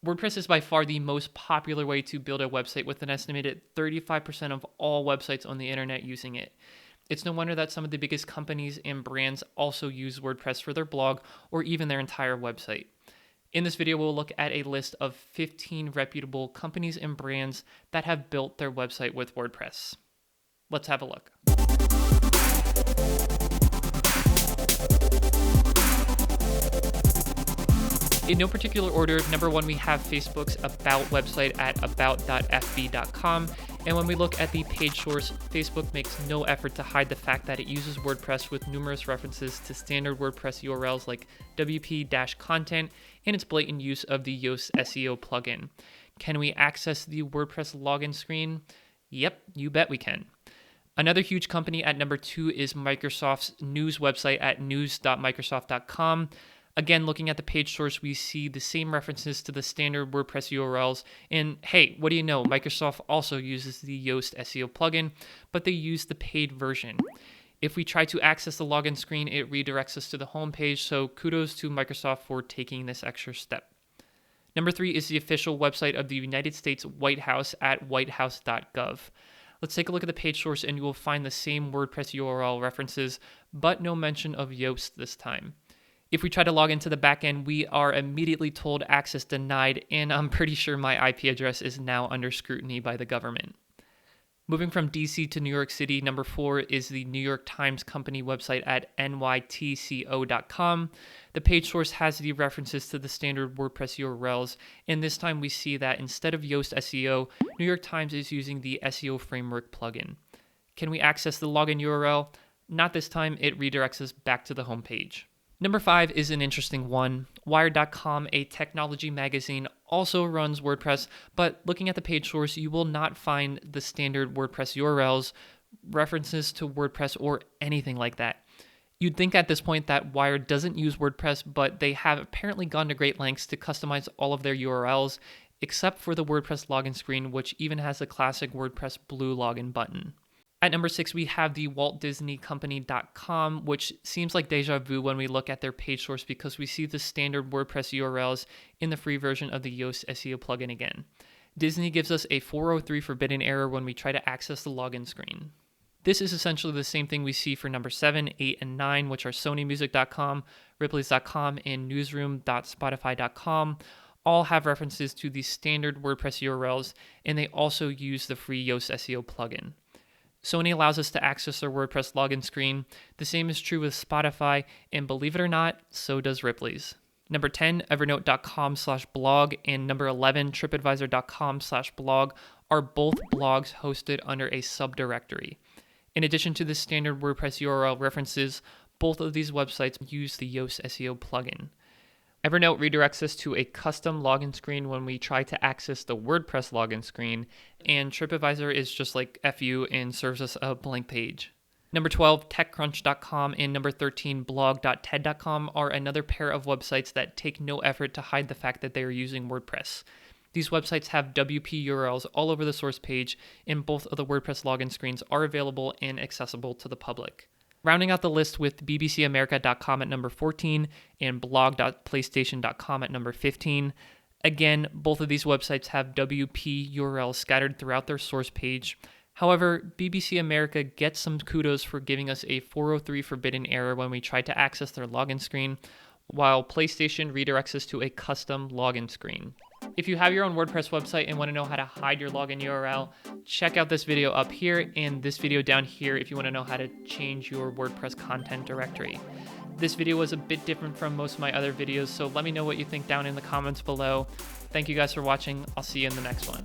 WordPress is by far the most popular way to build a website, with an estimated 35% of all websites on the internet using it. It's no wonder that some of the biggest companies and brands also use WordPress for their blog or even their entire website. In this video, we'll look at a list of 15 reputable companies and brands that have built their website with WordPress. Let's have a look. In no particular order, number one, we have Facebook's About website at about.fb.com. And when we look at the page source, Facebook makes no effort to hide the fact that it uses WordPress, with numerous references to standard WordPress URLs like wp-content and its blatant use of the Yoast SEO plugin. Can we access the WordPress login screen? Yep, you bet we can. Another huge company at number two is Microsoft's news website at news.microsoft.com. Again, looking at the page source, we see the same references to the standard WordPress URLs. And hey, what do you know? Microsoft also uses the Yoast SEO plugin, but they use the paid version. If we try to access the login screen, it redirects us to the home page, so kudos to Microsoft for taking this extra step. Number three is the official website of the United States White House at whitehouse.gov. Let's take a look at the page source, and you will find the same WordPress URL references, but no mention of Yoast this time. If we try to log into the backend, we are immediately told access denied, and I'm pretty sure my IP address is now under scrutiny by the government. Moving from DC to New York City, number four is the New York Times Company website at nytco.com. The page source has the references to the standard WordPress URLs, and this time we see that instead of Yoast SEO, New York Times is using the SEO Framework plugin. Can we access the login URL? Not this time, it redirects us back to the home page. Number five is an interesting one. Wired.com, a technology magazine, also runs WordPress, but looking at the page source, you will not find the standard WordPress URLs, references to WordPress, or anything like that. You'd think at this point that Wired doesn't use WordPress, but they have apparently gone to great lengths to customize all of their URLs, except for the WordPress login screen, which even has the classic WordPress blue login button. At number six, we have the WaltDisneyCompany.com, which seems like deja vu when we look at their page source, because we see the standard WordPress URLs in the free version of the Yoast SEO plugin again. Disney gives us a 403 forbidden error when we try to access the login screen. This is essentially the same thing we see for number 7, 8, and 9, which are SonyMusic.com, Ripley's.com, and Newsroom.spotify.com. All have references to the standard WordPress URLs, and they also use the free Yoast SEO plugin. Sony allows us to access their WordPress login screen. The same is true with Spotify, and believe it or not, so does Ripley's. Number 10, Evernote.com/blog, and number 11, TripAdvisor.com/blog are both blogs hosted under a subdirectory. In addition to the standard WordPress URL references, both of these websites use the Yoast SEO plugin. Evernote redirects us to a custom login screen when we try to access the WordPress login screen, and TripAdvisor is just like FU and serves us a blank page. Number 12, TechCrunch.com, and number 13, blog.ted.com are another pair of websites that take no effort to hide the fact that they are using WordPress. These websites have WP URLs all over the source page, and both of the WordPress login screens are available and accessible to the public. Rounding out the list with bbcamerica.com at number 14 and blog.playstation.com at number 15. Again, both of these websites have WP URLs scattered throughout their source page. However, BBC America gets some kudos for giving us a 403 forbidden error when we try to access their login screen, while PlayStation redirects us to a custom login screen. If you have your own WordPress website and want to know how to hide your login URL, check out this video up here and this video down here if you want to know how to change your WordPress content directory. This video was a bit different from most of my other videos, so let me know what you think down in the comments below. Thank you guys for watching. I'll see you in the next one.